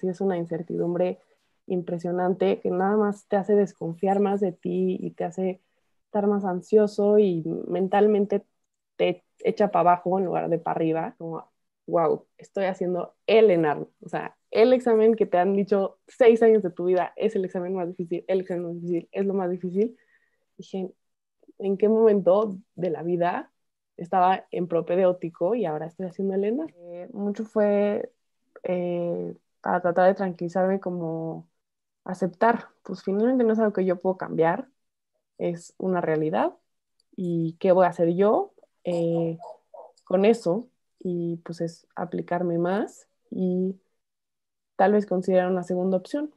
sí es una incertidumbre impresionante que nada más te hace desconfiar más de ti y te hace estar más ansioso y mentalmente te echa para abajo en lugar de para arriba, como, wow, estoy haciendo el ENARM, o sea, el examen que te han dicho 6 años de tu vida es el examen más difícil, el examen más difícil, es lo más difícil. Dije, ¿en qué momento de la vida estaba en propedéutico y ahora estoy haciendo el ENARM? Mucho fue para tratar de tranquilizarme como aceptar, pues finalmente no es algo que yo puedo cambiar, es una realidad y qué voy a hacer yo eh, con eso y pues es aplicarme más y tal vez considerar una segunda opción.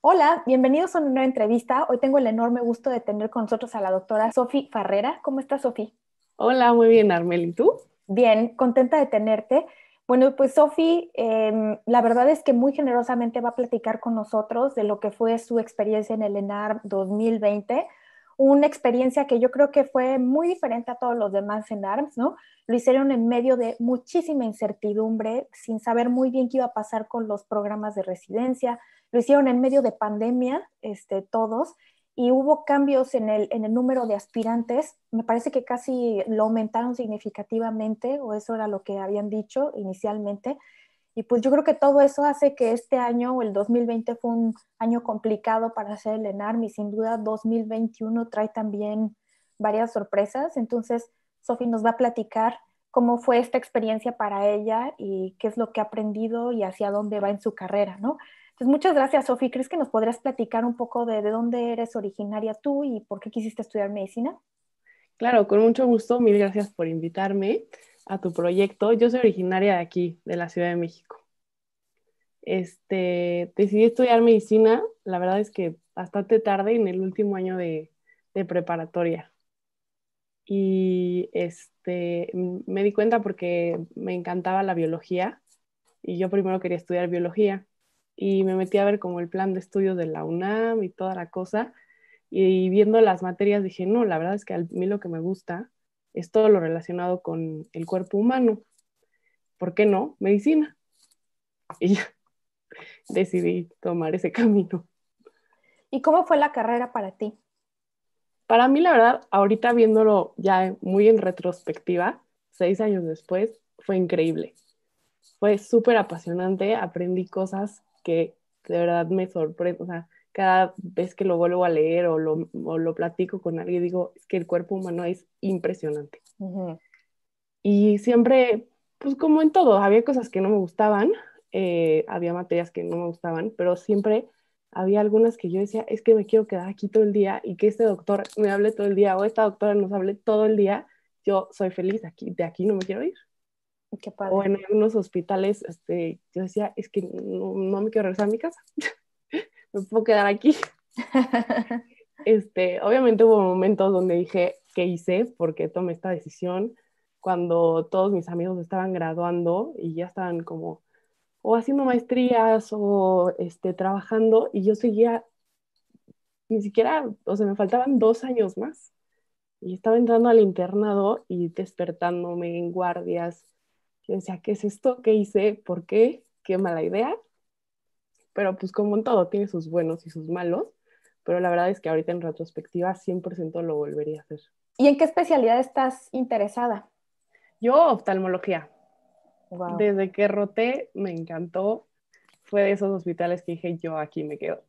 Hola, bienvenidos a una nueva entrevista. Hoy tengo el enorme gusto de tener con nosotros a la doctora Sofi Farrera. ¿Cómo estás, Sofi? Hola, muy bien, Armel, ¿y tú? Bien, contenta de tenerte. Bueno, pues Sofi, la verdad es que muy generosamente va a platicar con nosotros de lo que fue su experiencia en el ENARM 2020, una experiencia que yo creo que fue muy diferente a todos los demás ENARMs, ¿no? Lo hicieron en medio de muchísima incertidumbre, sin saber muy bien qué iba a pasar con los programas de residencia. Lo hicieron en medio de pandemia, todos, y hubo cambios en el número de aspirantes. Me parece que casi lo aumentaron significativamente, o eso era lo que habían dicho inicialmente. Y pues yo creo que todo eso hace que este año, o el 2020, fue un año complicado para hacer el ENARM, y sin duda 2021 trae también varias sorpresas. Entonces, Sofi nos va a platicar cómo fue esta experiencia para ella y qué es lo que ha aprendido y hacia dónde va en su carrera, ¿no? Entonces, muchas gracias, Sofi. ¿Crees que nos podrías platicar un poco de dónde eres originaria tú y por qué quisiste estudiar medicina? Claro, con mucho gusto, mil gracias por invitarme a tu proyecto. Yo soy originaria de aquí, de la Ciudad de México. Decidí estudiar medicina, la verdad es que bastante tarde, en el último año de preparatoria. Y me di cuenta porque me encantaba la biología y yo primero quería estudiar biología y me metí a ver como el plan de estudios de la UNAM y toda la cosa y viendo las materias dije, no, la verdad es que a mí lo que me gusta es todo lo relacionado con el cuerpo humano. ¿Por qué no? Medicina. Y ya decidí tomar ese camino. ¿Y cómo fue la carrera para ti? Para mí, la verdad, ahorita viéndolo ya muy en retrospectiva, 6 años después, fue increíble. Fue súper apasionante, aprendí cosas que de verdad me sorprenden. O sea, cada vez que lo vuelvo a leer o lo platico con alguien, digo, es que el cuerpo humano es impresionante. Ujú. Y siempre, pues como en todo, había cosas que no me gustaban, había materias que no me gustaban, pero siempre había algunas que yo decía, es que me quiero quedar aquí todo el día y que este doctor me hable todo el día o esta doctora nos hable todo el día. Yo soy feliz aquí, de aquí no me quiero ir. Qué O padre. en algunos hospitales, yo decía, es que no me quiero regresar a mi casa, me puedo quedar aquí. Obviamente hubo momentos donde dije, ¿qué hice? ¿Por qué tomé esta decisión? Cuando todos mis amigos estaban graduando y ya estaban como o haciendo maestrías o trabajando y yo seguía, ni siquiera, o sea, me faltaban 2 años más y estaba entrando al internado y despertándome en guardias. Yo decía, ¿qué es esto? ¿Qué hice? ¿Por qué? Qué mala idea. Pero pues como en todo, tiene sus buenos y sus malos, pero la verdad es que ahorita en retrospectiva 100% lo volvería a hacer. ¿Y en qué especialidad estás interesada? Yo, oftalmología. Wow. Desde que roté, me encantó. Fue de esos hospitales que dije, yo aquí me quedo.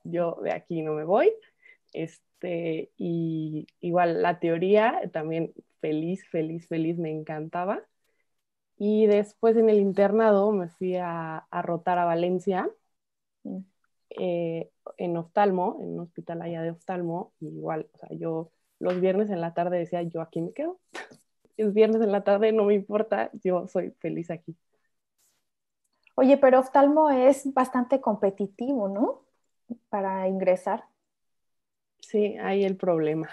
Yo de aquí no me voy. Y igual la teoría también feliz, feliz, feliz, me encantaba. Y después en el internado me fui a rotar a Valencia en oftalmo, en un hospital allá de oftalmo, y igual, o sea, yo los viernes en la tarde decía, yo aquí me quedo. Es viernes en la tarde, no me importa, yo soy feliz aquí. Oye, pero oftalmo es bastante competitivo, ¿no? Para ingresar. Sí, ahí el problema.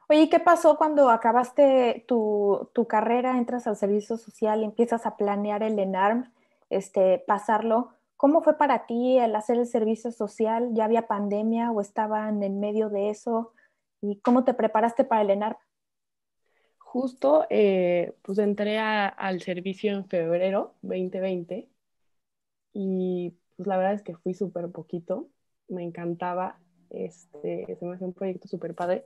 Oye, ¿y qué pasó cuando acabaste tu carrera, entras al servicio social y empiezas a planear el ENARM, pasarlo? ¿Cómo fue para ti el hacer el servicio social? ¿Ya había pandemia o estaban en medio de eso? ¿Y cómo te preparaste para el ENARM? justo pues entré al servicio en febrero 2020 y pues la verdad es que fui súper poquito, me encantaba, se me hacía un proyecto súper padre,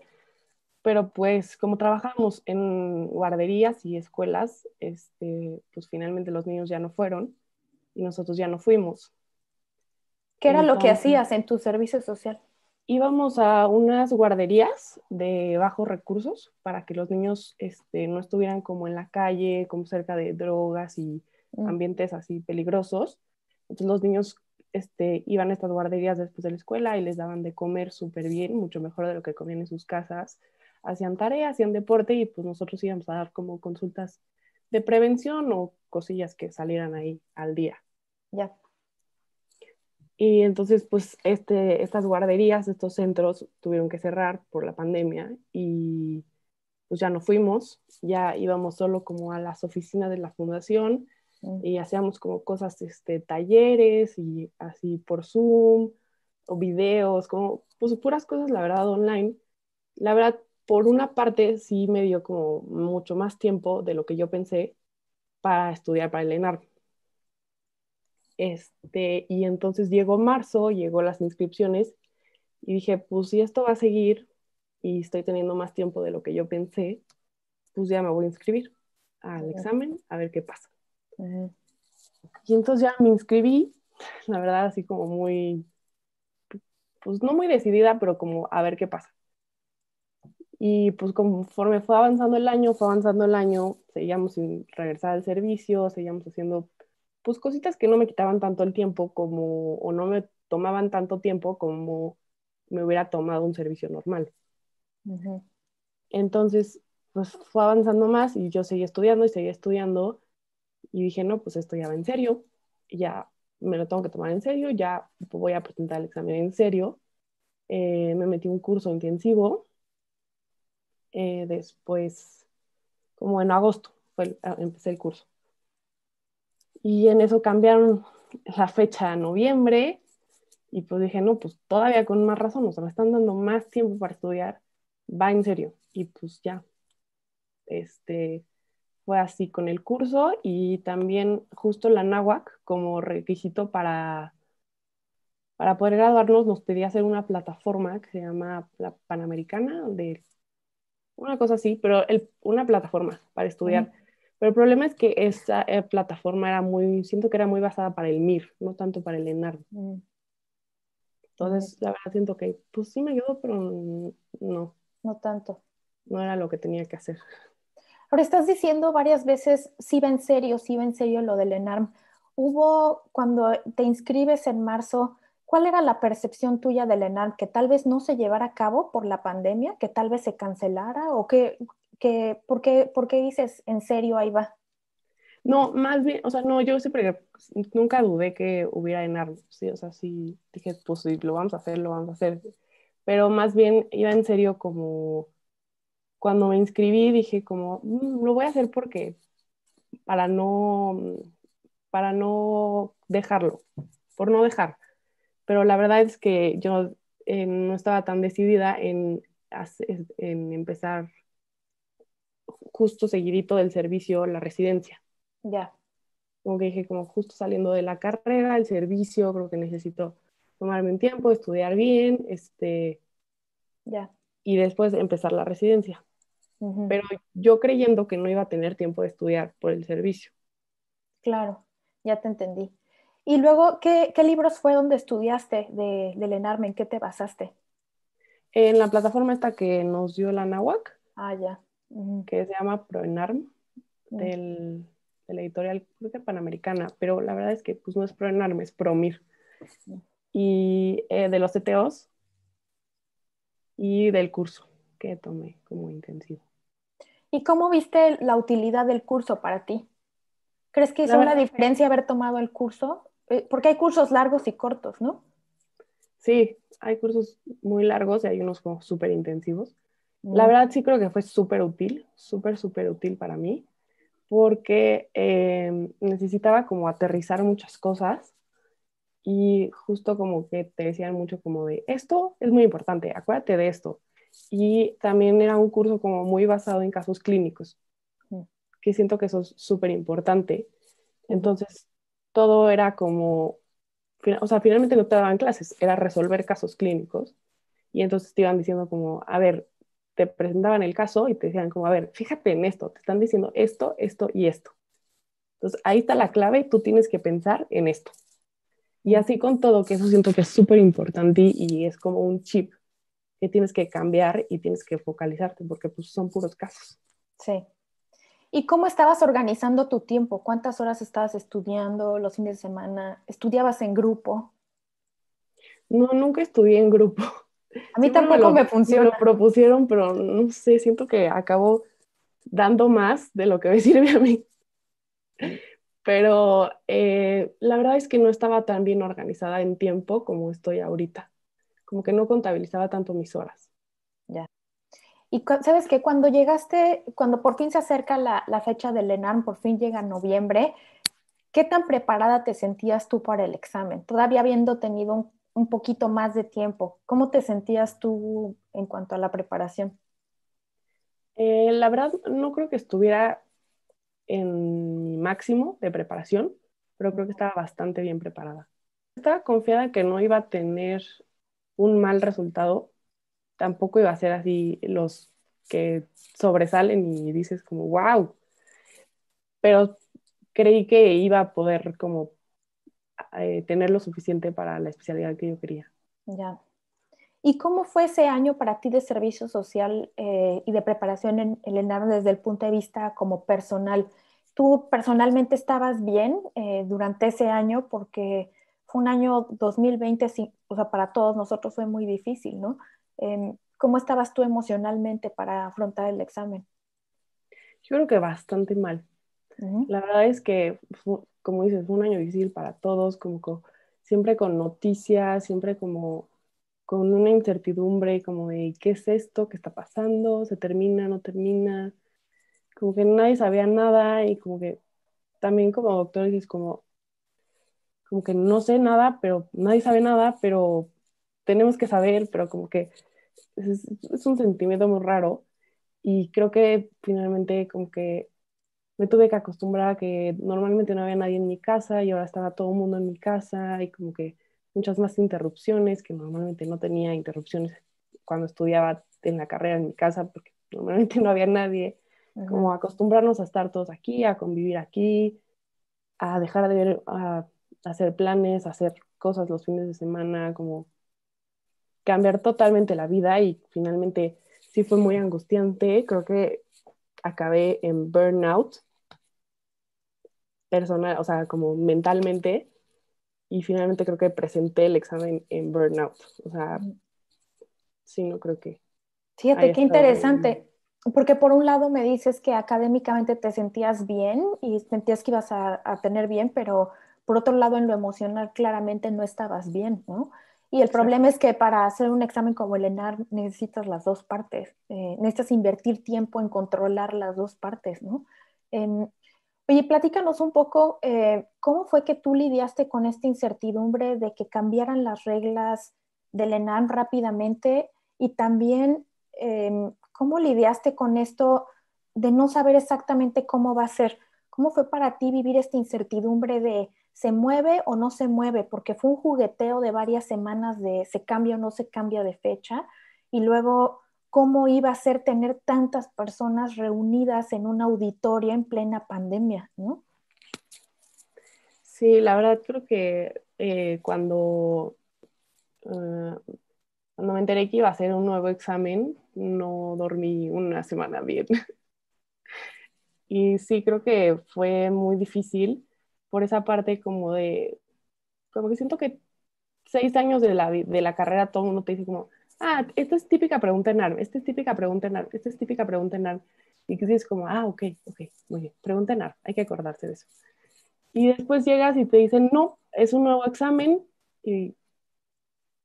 pero pues como trabajamos en guarderías y escuelas, pues finalmente los niños ya no fueron y nosotros ya no fuimos. ¿Qué era lo que Entonces hacías en tu servicio social? íbamos a unas guarderías de bajos recursos para que los niños no estuvieran como en la calle, como cerca de drogas y Mm, ambientes así peligrosos. Entonces los niños iban a estas guarderías después de la escuela y les daban de comer súper bien, mucho mejor de lo que comían en sus casas. Hacían tareas, hacían deporte y pues nosotros íbamos a dar como consultas de prevención o cosillas que salieran ahí al día. ya. Y entonces, pues, estas guarderías, estos centros tuvieron que cerrar por la pandemia y pues ya no fuimos, ya íbamos solo como a las oficinas de la fundación Mm, y hacíamos como cosas, talleres y así por Zoom o videos, como pues puras cosas, la verdad, online. La verdad, por una parte sí me dio como mucho más tiempo de lo que yo pensé para estudiar para el ENAR. Y entonces llegó marzo, llegó las inscripciones y dije, pues si esto va a seguir y estoy teniendo más tiempo de lo que yo pensé, pues ya me voy a inscribir al ujú, examen a ver qué pasa. ujú. Y entonces ya me inscribí, la verdad así como muy, pues no muy decidida, pero como a ver qué pasa. Y pues conforme fue avanzando el año, seguíamos sin regresar al servicio, seguíamos haciendo pues cositas que no me quitaban tanto el tiempo como, o no me tomaban tanto tiempo como me hubiera tomado un servicio normal. Ujú. Entonces, pues fue avanzando más y yo seguía estudiando y dije, no, pues esto ya va en serio, ya me lo tengo que tomar en serio, ya voy a presentar el examen en serio. Me metí un curso intensivo, después, como en agosto, empecé el curso. Y en eso cambiaron la fecha a noviembre y pues dije, no, pues todavía con más razón, o sea, me están dando más tiempo para estudiar, va en serio. Y pues ya, este, fue así con el curso y también justo la náhuac como requisito para poder graduarnos nos pedía hacer una plataforma que se llama la Panamericana, de una cosa así, pero una plataforma para Ujú. estudiar. Pero el problema es que esa plataforma siento que era muy basada para el MIR, no tanto para el ENAR. Mm, ujú. Entonces, la verdad siento que pues sí me ayudó, pero no, No tanto. no era lo que tenía que hacer. Ahora estás diciendo varias veces, sí va en serio lo del ENARM. Hubo, cuando te inscribes en marzo, ¿cuál era la percepción tuya del ENARM? ¿Que tal vez no se llevara a cabo por la pandemia? ¿Que tal vez se cancelara? ¿O por qué dices en serio ahí va? No, más bien, o sea, no, yo siempre, nunca dudé que hubiera ENAR, sí, o sea, sí, dije, pues sí, lo vamos a hacer, lo vamos a hacer. Pero más bien iba en serio como, cuando me inscribí dije como, lo voy a hacer porque, para no, para no dejarlo, por no dejar. Pero la verdad es que yo no estaba tan decidida en empezar justo seguidito del servicio, la residencia. Ya, Como que dije, como justo saliendo de la carrera, el servicio, creo que necesito tomarme un tiempo, estudiar bien, ya. y después empezar la residencia. Ujú. Pero yo creyendo que no iba a tener tiempo de estudiar por el servicio. Claro, ya te entendí. Y luego, ¿qué libros fue donde estudiaste del ENARM? ¿En qué te basaste? En la plataforma esta que nos dio la NAWAC, Ah, ya. Ujú, que se llama ProENARM, mm, del, de la editorial, creo que Panamericana, pero la verdad es que pues no es ProENARM, es PROMIR. mm. Y de los CTOs y del curso que tomé como intensivo. ¿Y cómo viste la utilidad del curso para ti? ¿Crees que La hizo una verdad, diferencia haber tomado el curso? Porque hay cursos largos y cortos, ¿no? sí, hay cursos muy largos y hay unos como súper intensivos. La Mm, verdad sí creo que fue súper útil, súper útil para mí, porque necesitaba como aterrizar muchas cosas y justo como que te decían mucho como de, esto es muy importante, acuérdate de esto. y también era un curso como muy basado en casos clínicos, que siento que eso es súper importante. Entonces, todo era como, o sea, finalmente no te daban clases, era resolver casos clínicos. Y entonces te iban diciendo como, a ver, te presentaban el caso y te decían como, a ver, fíjate en esto, te están diciendo esto, esto y esto. Entonces, ahí está la clave, tú tienes que pensar en esto. Y así con todo, que eso siento que es súper importante y es como un chip que tienes que cambiar y tienes que focalizarte porque pues son puros casos. Sí. ¿Y cómo estabas organizando tu tiempo? ¿Cuántas horas estabas estudiando los fines de semana? ¿Estudiabas en grupo? No, nunca estudié en grupo. A mí Siempre tampoco me me lo funciona. propusieron, pero no sé, siento que acabo dando más de lo que me sirve a mí. Pero la verdad es que no estaba tan bien organizada en tiempo como estoy ahorita. Como que no contabilizaba tanto mis horas. Ya. Y sabes que cuando llegaste, cuando por fin se acerca la fecha del ENARM, por fin llega noviembre, ¿qué tan preparada te sentías tú para el examen? Todavía habiendo tenido un poquito más de tiempo, ¿cómo te sentías tú en cuanto a la preparación? La verdad, no creo que estuviera en mi máximo de preparación, pero creo que estaba bastante bien preparada. Estaba confiada que no iba a tener un mal resultado, tampoco iba a ser así los que sobresalen y dices como, wow, pero creí que iba a poder como tener lo suficiente para la especialidad que yo quería. Ya. ¿Y cómo fue ese año para ti de servicio social y de preparación en el ENARM desde el punto de vista como personal? ¿Tú personalmente estabas bien durante ese año? Porque fue un año 2020, sí, o sea, para todos nosotros fue muy difícil, ¿no? ¿Cómo estabas tú emocionalmente para afrontar el examen? Yo creo que bastante mal. Ujú. La verdad es que, como dices, fue un año difícil para todos, siempre con noticias, siempre como con una incertidumbre, como de qué es esto, qué está pasando, se termina, no termina, como que nadie sabía nada y como que también como doctor dices como que no sé nada, pero nadie sabe nada, pero tenemos que saber, pero como que es un sentimiento muy raro y creo que finalmente como que me tuve que acostumbrar a que normalmente no había nadie en mi casa y ahora estaba todo el mundo en mi casa y como que muchas más interrupciones que normalmente no tenía interrupciones cuando estudiaba en la carrera en mi casa porque normalmente no había nadie. Como Ujú. acostumbrarnos a estar todos aquí, a convivir aquí, a dejar de ver, a hacer planes, a hacer cosas los fines de semana, como cambiar totalmente la vida y finalmente sí fue muy angustiante. Creo que acabé en burnout personal, o sea, como mentalmente, y finalmente creo que presenté el examen en burnout. O sea, sí, no creo que Fíjate haya qué estado bien. interesante, porque por un lado me dices que académicamente te sentías bien y sentías que ibas a tener bien, pero por otro lado en lo emocional claramente no estabas bien, ¿no? Y el Exacto. problema es que para hacer un examen como el ENAR necesitas las dos partes, necesitas invertir tiempo en controlar las dos partes, ¿no? Em, Oye, platícanos un poco, ¿cómo fue que tú lidiaste con esta incertidumbre de que cambiaran las reglas del ENAM rápidamente y también cómo lidiaste con esto de no saber exactamente cómo va a ser? ¿Cómo fue para ti vivir esta incertidumbre de se mueve o no se mueve? Porque fue un jugueteo de varias semanas de se cambia o no se cambia de fecha y luego cómo iba a ser tener tantas personas reunidas en un auditorio en plena pandemia, ¿no? Sí, la verdad creo que cuando me enteré que iba a hacer un nuevo examen, no dormí una semana bien. Y sí, creo que fue muy difícil por esa parte como que siento que 6 años de la carrera todo el mundo te dice como, ah, esta es típica pregunta en ARM, esta es típica pregunta en ARM, esta es típica pregunta en ARM. Y que dices como, ah, ok, ok, muy bien, pregunta en ARM, hay que acordarse de eso. Y después llegas y te dicen, no, es un nuevo examen y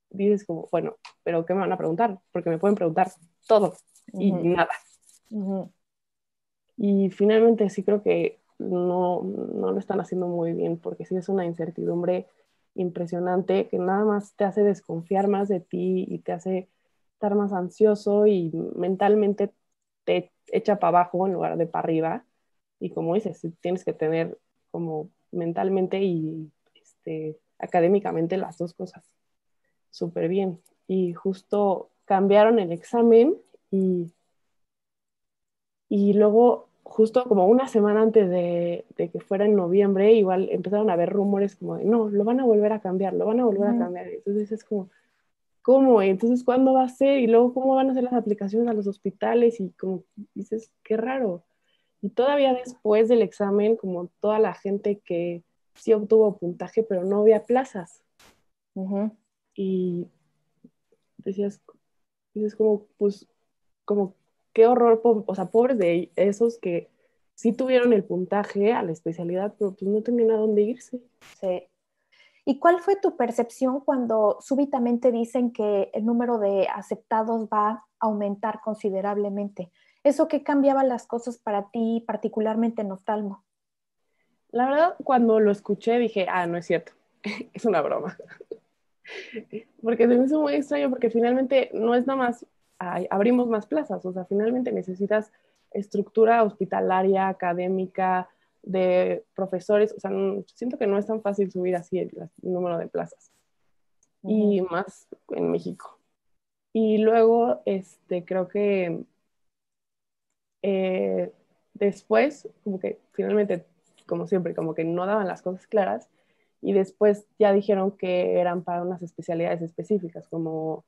dices como, bueno, pero ¿qué me van a preguntar? Porque me pueden preguntar todo y Ujú, nada. ujú. Y finalmente sí creo que no lo están haciendo muy bien porque sí es una incertidumbre impresionante que nada más te hace desconfiar más de ti y te hace estar más ansioso y mentalmente te echa para abajo en lugar de para arriba. Y como dices, sí tienes que tener como mentalmente y académicamente las dos cosas súper bien. Y justo cambiaron el examen y, y luego, justo como una semana antes de que fuera en noviembre, igual empezaron a haber rumores como de, no, lo van a volver a cambiar, lo van a volver a Ujú. cambiar. Entonces es como, ¿cómo? Entonces, ¿cuándo va a ser? Y luego, ¿cómo van a hacer las aplicaciones a los hospitales? Y como dices, qué raro. Y todavía después del examen, como toda la gente que sí obtuvo puntaje, pero no había plazas. Ujú. Y decías, dices como, pues, como, qué horror, o sea, pobres de esos que sí tuvieron el puntaje a la especialidad, pero pues no tenían a dónde irse. Sí. ¿Y cuál fue tu percepción cuando súbitamente dicen que el número de aceptados va a aumentar considerablemente? ¿Eso qué cambiaba las cosas para ti, particularmente en oftalmo? La verdad, cuando lo escuché dije, ah, no es cierto, es una broma. Porque se me hizo muy extraño porque finalmente no es nada más, ay, abrimos más plazas, o sea, finalmente necesitas estructura hospitalaria, académica, de profesores, o sea, siento que no es tan fácil subir así el número de plazas, Ujú. y más en México. Y luego, creo que eh, después, como que finalmente, como siempre, como que no daban las cosas claras, y después ya dijeron que eran para unas especialidades específicas, como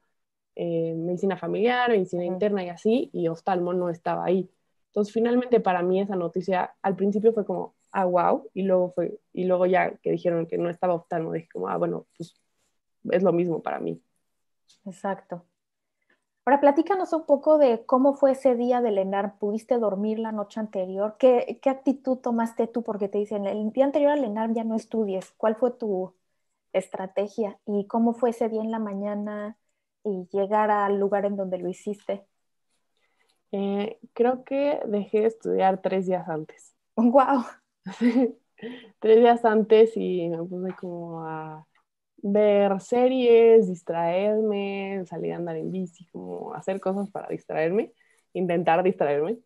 medicina familiar, medicina Ujú. interna y así, y oftalmo no estaba ahí. Entonces, finalmente para mí esa noticia al principio fue como, ah, wow, y luego ya que dijeron que no estaba oftalmo, dije como, ah, bueno, pues es lo mismo para mí. Exacto. Ahora platícanos un poco de cómo fue ese día del ENARM. ¿Pudiste dormir la noche anterior? ¿Qué actitud tomaste tú? Porque te dicen, el día anterior al ENARM ya no estudies. ¿Cuál fue tu estrategia? ¿Y cómo fue ese día en la mañana y llegar al lugar en donde lo hiciste? Creo que dejé de estudiar 3 días antes. ¡Wow! 3 días antes y me puse como a ver series, distraerme, salir a andar en bici, como hacer cosas para distraerme, intentar distraerme.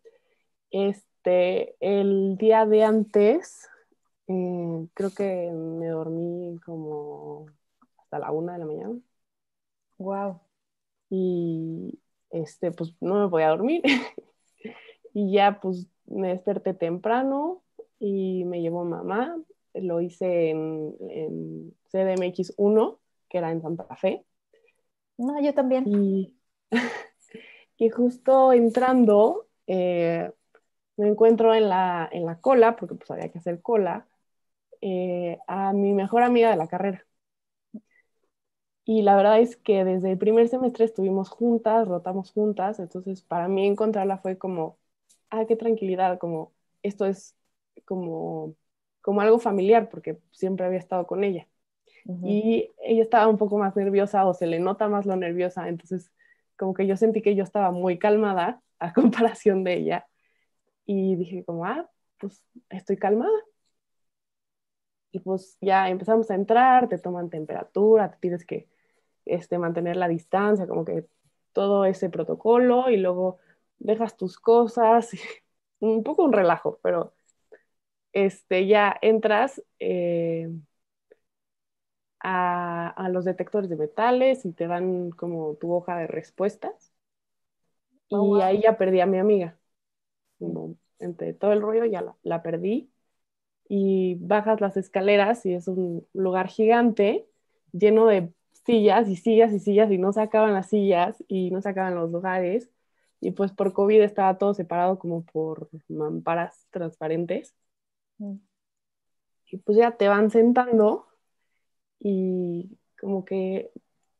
El día de antes, creo que me dormí como hasta la 1 de la mañana ¡Wow! y pues no me podía dormir y ya pues me desperté temprano y me llevó mamá, lo hice en CDMX 1 que era en Santa Fe, No, yo también. y, y justo entrando me encuentro en la cola, porque pues había que hacer cola, a mi mejor amiga de la carrera. Y la verdad es que desde el primer semestre estuvimos juntas, rotamos juntas, entonces para mí encontrarla fue como, ah, qué tranquilidad, como esto es como, como algo familiar, porque siempre había estado con ella. Ujú. Y ella estaba un poco más nerviosa o se le nota más lo nerviosa, entonces como que yo sentí que yo estaba muy calmada a comparación de ella y dije como, ah, pues estoy calmada. Y pues ya empezamos a entrar, te toman temperatura, te tienes que mantener la distancia, como que todo ese protocolo y luego dejas tus cosas, un poco un relajo, pero ya entras a los detectores de metales y te dan como tu hoja de respuestas Oh, y wow. ahí ya perdí a mi amiga. Como entre todo el rollo ya la perdí y bajas las escaleras y es un lugar gigante lleno de sillas y sillas y sillas y no se acaban las sillas y no se acaban los lugares y pues por COVID estaba todo separado como por mamparas transparentes y pues ya te van sentando y como que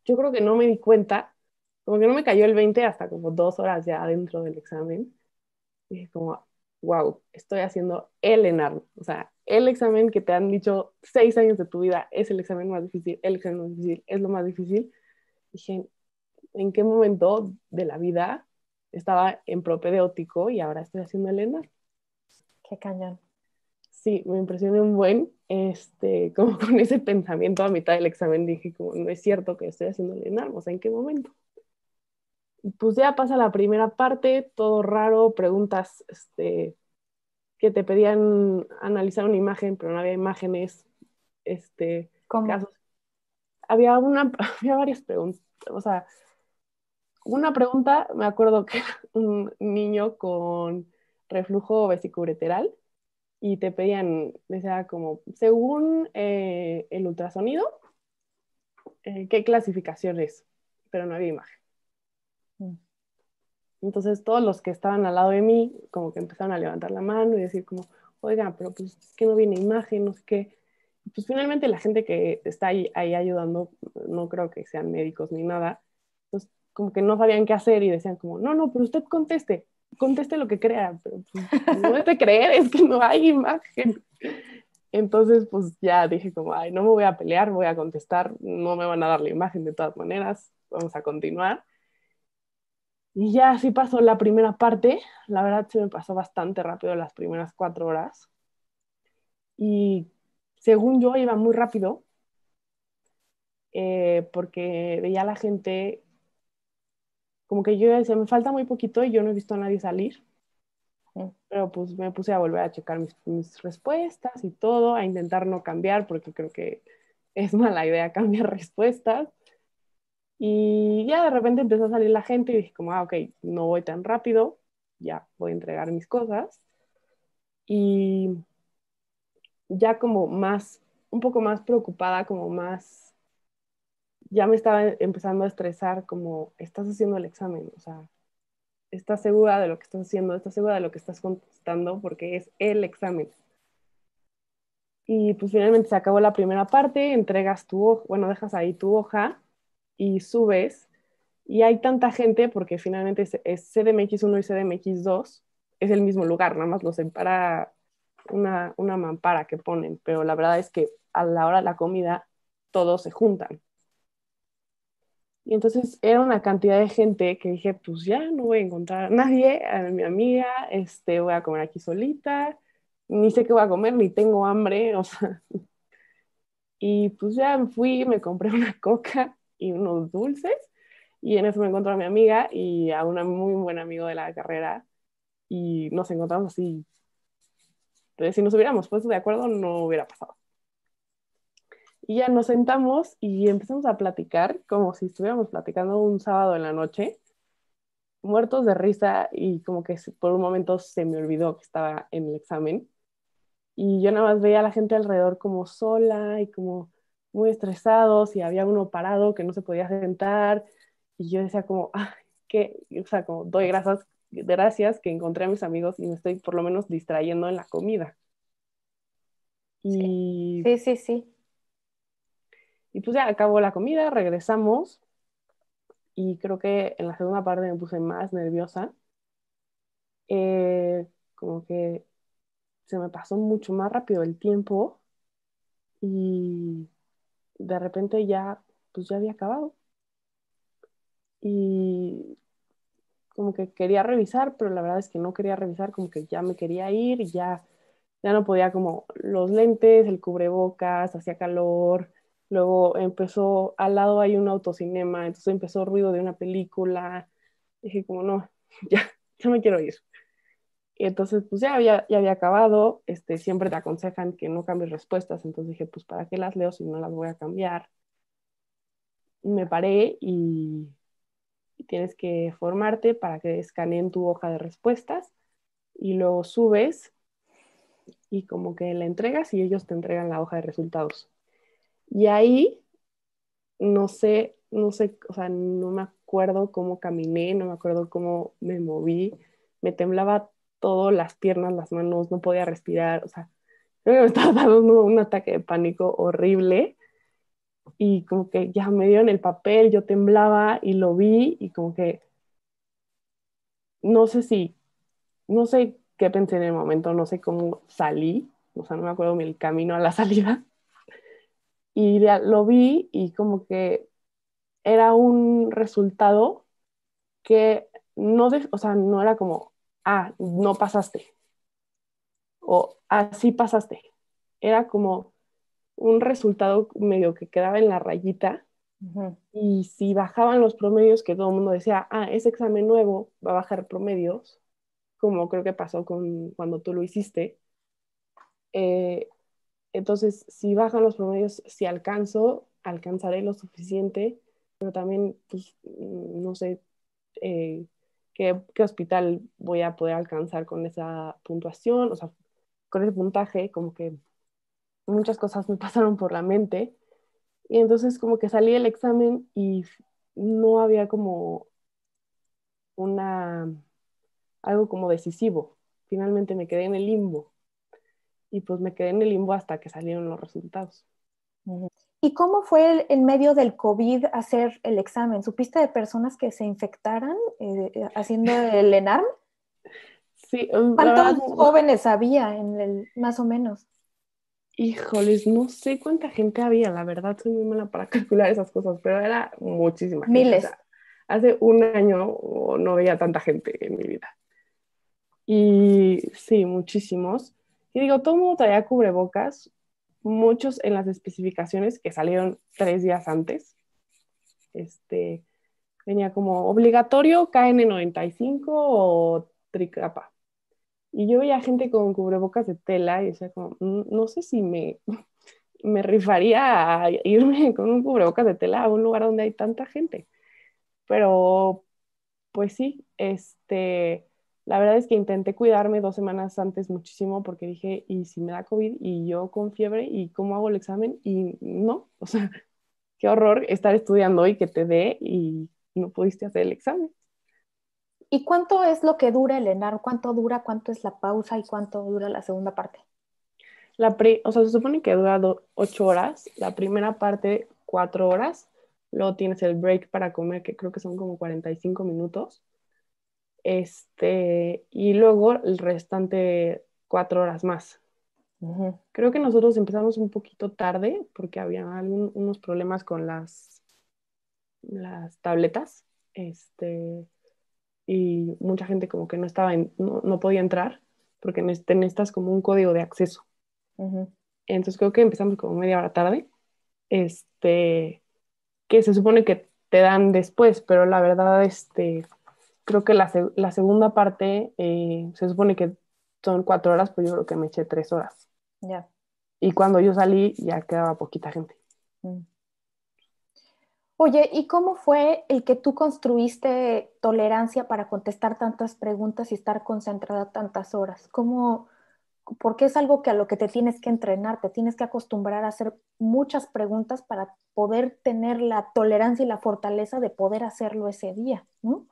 yo creo que no me di cuenta, como que no me cayó el 20 hasta como 2 horas ya dentro del examen. Dije como, wow, estoy haciendo el ENARM. O sea, el examen que te han dicho 6 años de tu vida es el examen más difícil, el examen más difícil, es lo más difícil. Dije, ¿en qué momento de la vida estaba en propedéutico y ahora estoy haciendo el ENARM? Qué cañón. Sí, me impresioné un buen, como con ese pensamiento a mitad del examen dije como, no es cierto que estoy haciendo el ENARM, o sea, ¿en qué momento? Pues ya pasa la primera parte, todo raro, preguntas que te pedían analizar una imagen, pero no había imágenes, ¿Cómo? casos. Había varias preguntas, o sea, una pregunta, me acuerdo que era un niño con reflujo vesicoureteral y te pedían, decía como, según el ultrasonido, ¿qué clasificación es? Pero no había imagen. Mm. Entonces todos los que estaban al lado de mí como que empezaron a levantar la mano y decir como, oigan, pero pues es que no viene imagen, no sé qué. Y pues finalmente la gente que está ahí ayudando, no creo que sean médicos ni nada, pues como que no sabían qué hacer y decían como, no, no, pero usted conteste lo que crea, pero pues no es de creer, es que no hay imagen. Entonces pues ya dije como, ay, no me voy a pelear, voy a contestar, no me van a dar la imagen de todas maneras, vamos a continuar. Y ya así pasó la primera parte. La verdad se me pasó bastante rápido las primeras 4 horas. Y según yo iba muy rápido, porque veía a la gente, como que yo decía, me falta muy poquito y yo no he visto a nadie salir. Mm. Pero pues me puse a volver a checar mis respuestas y todo, a intentar no cambiar, porque creo que es mala idea cambiar respuestas. Y ya de repente empezó a salir la gente y dije como, ah, ok, no voy tan rápido, ya voy a entregar mis cosas. Y ya como más, un poco más preocupada, como más, ya me estaba empezando a estresar, como estás haciendo el examen, o sea, estás segura de lo que estás haciendo, estás segura de lo que estás contestando, porque es el examen. Y pues finalmente se acabó la primera parte, entregas tu hoja, bueno, dejas ahí tu hoja y subes. Y hay tanta gente porque finalmente es CDMX 1 y CDMX 2, es el mismo lugar, nada más lo separa una mampara que ponen, pero la verdad es que a la hora de la comida todos se juntan. Y entonces era una cantidad de gente que dije, pues ya no voy a encontrar a nadie, a mi amiga, voy a comer aquí solita, ni sé qué voy a comer, ni tengo hambre, o sea, y pues ya me fui, me compré una coca y unos dulces, y en eso me encontré a mi amiga y a un muy buen amigo de la carrera, y nos encontramos así. Entonces, si nos hubiéramos puesto de acuerdo, no hubiera pasado. Y ya nos sentamos y empezamos a platicar como si estuviéramos platicando un sábado en la noche, muertos de risa y como que por un momento se me olvidó que estaba en el examen. Y yo nada más veía a la gente alrededor como sola y como muy estresados y había uno parado que no se podía sentar y yo decía como, ah, que, o sea, como doy gracias que encontré a mis amigos y me estoy por lo menos distrayendo en la comida. Sí, Y, sí, sí, sí. y pues ya acabó la comida, regresamos y creo que en la segunda parte me puse más nerviosa. Como que se me pasó mucho más rápido el tiempo y de repente ya, pues ya había acabado. Y como que quería revisar, pero la verdad es que no quería revisar, como que ya me quería ir y ya no podía como los lentes, el cubrebocas, hacía calor. Luego empezó, al lado hay un autocinema, entonces empezó ruido de una película. Dije como no, ya, ya me quiero ir. Y entonces pues ya había acabado, siempre te aconsejan que no cambies respuestas, entonces dije pues para qué las leo si no las voy a cambiar. Y me paré y tienes que formarte para que escaneen tu hoja de respuestas y luego subes y como que la entregas y ellos te entregan la hoja de resultados. Y ahí no sé, o sea, no me acuerdo cómo caminé, no me acuerdo cómo me moví, me temblaba todo, las piernas, las manos, no podía respirar, o sea, creo que me estaba dando un ataque de pánico horrible y como que ya me dieron el papel, yo temblaba y lo vi y como que no sé si no sé qué pensé en el momento, no sé cómo salí, o sea, no me acuerdo el camino a la salida. Y ya lo vi y como que era un resultado que o sea, no era como, ah, no pasaste o así pasaste. Era como un resultado medio que quedaba en la rayita Ujú. Y si bajaban los promedios, que todo el mundo decía, ese examen nuevo va a bajar promedios, como creo que pasó con cuando tú lo hiciste. eh, entonces, si bajan los promedios, si alcanzaré lo suficiente, pero también, pues, no sé qué hospital voy a poder alcanzar con esa puntuación, o sea, con ese puntaje, como que muchas cosas me pasaron por la mente. Y entonces como que salí del examen y no había como una, algo como decisivo. Finalmente me quedé en el limbo y pues me quedé en el limbo hasta que salieron los resultados. Ujú. ¿Y cómo fue en medio del COVID hacer el examen? ¿Supiste de personas que se infectaran haciendo el ENARM? Sí, la ¿Cuántos verdad, jóvenes había en el, más o menos? híjoles, no sé cuánta gente había, la verdad soy muy mala para calcular esas cosas, pero era muchísima gente. O Miles. sea, hace un año no veía tanta gente en mi vida. Y sí, muchísimos. Y digo, todo el mundo traía cubrebocas, muchos en las especificaciones que salieron 3 días antes. Este, venía como obligatorio KN95 o tricapa. Y yo veía gente con cubrebocas de tela y decía como, no sé si me rifaría a irme con un cubrebocas de tela a un lugar donde hay tanta gente. Pero pues sí, la verdad es que intenté cuidarme 2 semanas antes muchísimo porque dije, ¿y si me da COVID y yo con fiebre y cómo hago el examen? Y no, o sea, qué horror estar estudiando y que te dé y no pudiste hacer el examen. ¿Y cuánto es lo que dura el ENARM? ¿Cuánto dura? ¿Cuánto es la pausa? ¿Y cuánto dura la segunda parte? O sea, se supone que dura 8 horas, la primera parte 4 horas, luego tienes el break para comer, que creo que son como 45 minutos, y luego el restante 4 horas más. Ujú. Creo que nosotros empezamos un poquito tarde porque había unos problemas con las tabletas, y mucha gente como que no podía entrar porque necesitas como un código de acceso. Ujú. Entonces creo que empezamos como media hora tarde, este, que se supone que te dan después, pero la verdad, creo que la segunda parte se supone que son 4 horas, pues yo creo que me eché 3 horas. Ya. Y cuando yo salí ya quedaba poquita gente. Mm. Oye, ¿y cómo fue el que tú construiste tolerancia para contestar tantas preguntas y estar concentrada tantas horas? ¿Cómo, porque es algo que a lo que te tienes que entrenar, te tienes que acostumbrar a hacer muchas preguntas para poder tener la tolerancia y la fortaleza de poder hacerlo ese día, ¿no?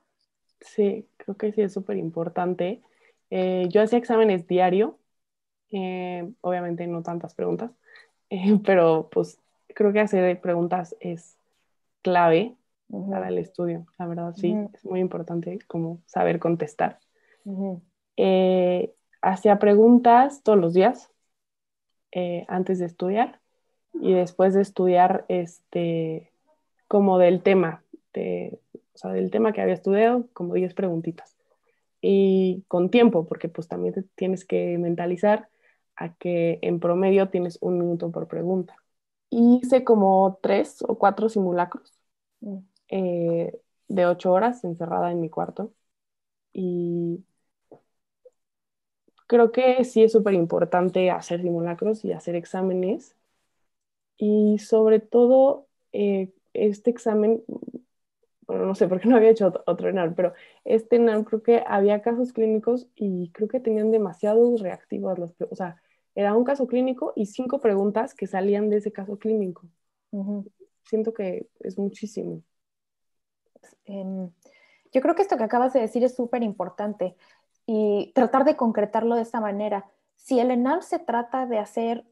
Sí, creo que sí es súper importante. Yo hacía exámenes diario, obviamente no tantas preguntas, pero pues creo que hacer preguntas es clave para Ujú. el estudio. La verdad, sí, Ujú. es muy importante como saber contestar. Ujú. Hacía preguntas todos los días antes de estudiar y después de estudiar, como del tema, o sea, del tema que había estudiado, como 10 preguntitas. Y con tiempo, porque pues también te tienes que mentalizar a que en promedio tienes 1 minuto por pregunta. Y hice como 3 o 4 simulacros Mm. de 8 horas encerrada en mi cuarto. Y creo que sí es súper importante hacer simulacros y hacer exámenes. Y sobre todo, este examen, bueno, no sé por qué no había hecho otro ENAR, pero este ENAR creo que había casos clínicos y creo que tenían demasiados reactivos. O sea, era un caso clínico y 5 preguntas que salían de ese caso clínico. Ujú. Siento que es muchísimo. Em, yo creo que esto que acabas de decir es súper importante y tratar de concretarlo de esta manera. Si el ENAM se trata de hacer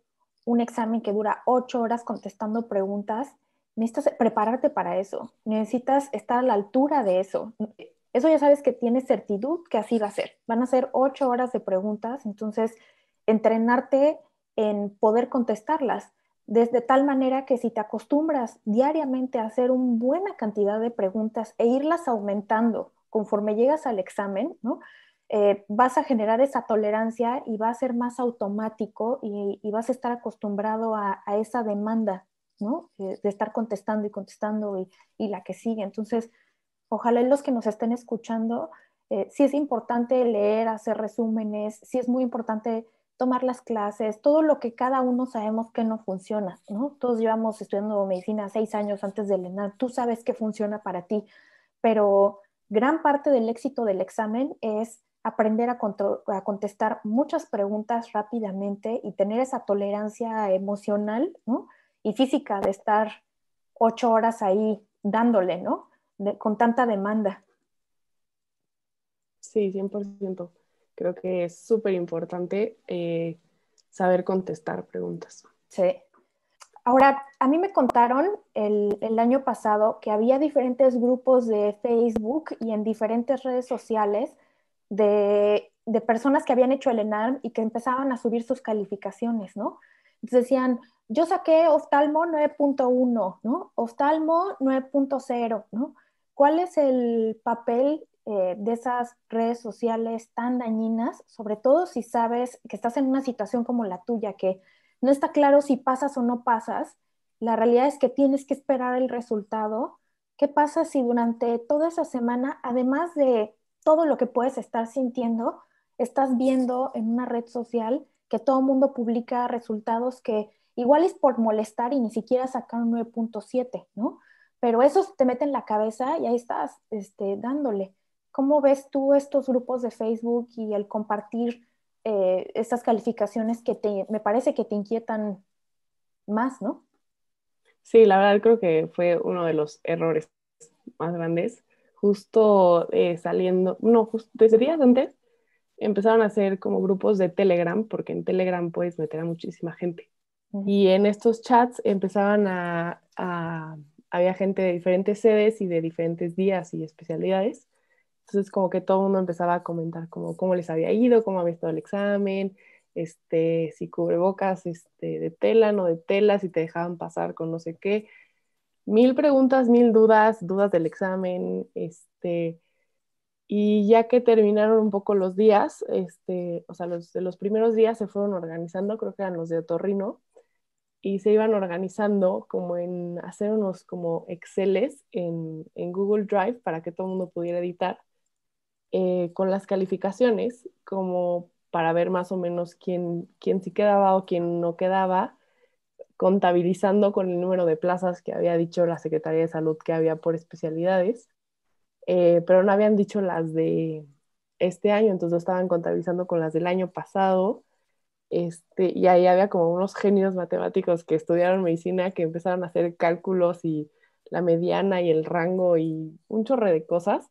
un examen que dura 8 horas contestando preguntas, necesitas prepararte para eso, necesitas estar a la altura de eso. Eso ya sabes que tienes certidumbre que así va a ser. Van a ser 8 horas de preguntas, entonces entrenarte en poder contestarlas desde tal manera que si te acostumbras diariamente a hacer una buena cantidad de preguntas e irlas aumentando conforme llegas al examen, ¿no? Vas a generar esa tolerancia y va a ser más automático y vas a estar acostumbrado a esa demanda. ¿no? De estar contestando y contestando y la que sigue. Entonces, ojalá los que nos estén escuchando, sí es importante leer, hacer resúmenes, sí es muy importante tomar las clases, todo lo que cada uno sabemos que no funciona, ¿no? Todos llevamos estudiando medicina 6 años antes del ENAR, tú sabes qué funciona para ti, pero gran parte del éxito del examen es aprender a contestar muchas preguntas rápidamente y tener esa tolerancia emocional, ¿no? Y física de estar 8 horas ahí dándole, ¿no? Con tanta demanda. Sí, 100%. Creo que es súper importante saber contestar preguntas. Sí. Ahora, a mí me contaron el año pasado que había diferentes grupos de Facebook y en diferentes redes sociales de personas que habían hecho el ENARM y que empezaban a subir sus calificaciones, ¿no? Entonces decían, yo saqué oftalmo 9.1, ¿no? Oftalmo 9.0, ¿no? ¿Cuál es el papel de esas redes sociales tan dañinas, sobre todo si sabes que estás en una situación como la tuya, que no está claro si pasas o no pasas? La realidad es que tienes que esperar el resultado. ¿Qué pasa si durante toda esa semana, además de todo lo que puedes estar sintiendo, estás viendo en una red social que todo el mundo publica resultados que igual es por molestar y ni siquiera sacaron 9.7, ¿no? Pero eso se te mete en la cabeza y ahí estás dándole. ¿Cómo ves tú estos grupos de Facebook y el compartir estas calificaciones que me parece que te inquietan más, ¿no? Sí, la verdad creo que fue uno de los errores más grandes. Justo saliendo, no, justo desde días antes empezaron a hacer como grupos de Telegram, porque en Telegram puedes meter a muchísima gente. Y en estos chats empezaban había gente de diferentes sedes y de diferentes días y especialidades. Entonces como que todo el mundo empezaba a comentar como cómo les había ido, cómo había estado el examen, si cubrebocas de tela, no de tela, si te dejaban pasar con no sé qué. Mil preguntas, mil dudas, dudas del examen, y ya que terminaron un poco los días, o sea, de los primeros días se fueron organizando, creo que eran los de otorrino, y se iban organizando como en hacer unos como Exceles en Google Drive para que todo el mundo pudiera editar con las calificaciones, como para ver más o menos quién sí quedaba o quién no quedaba, contabilizando con el número de plazas que había dicho la Secretaría de Salud que había por especialidades, pero no habían dicho las de este año, entonces lo estaban contabilizando con las del año pasado. Y ahí había como unos genios matemáticos que estudiaron medicina que empezaron a hacer cálculos y la mediana y el rango y un chorre de cosas,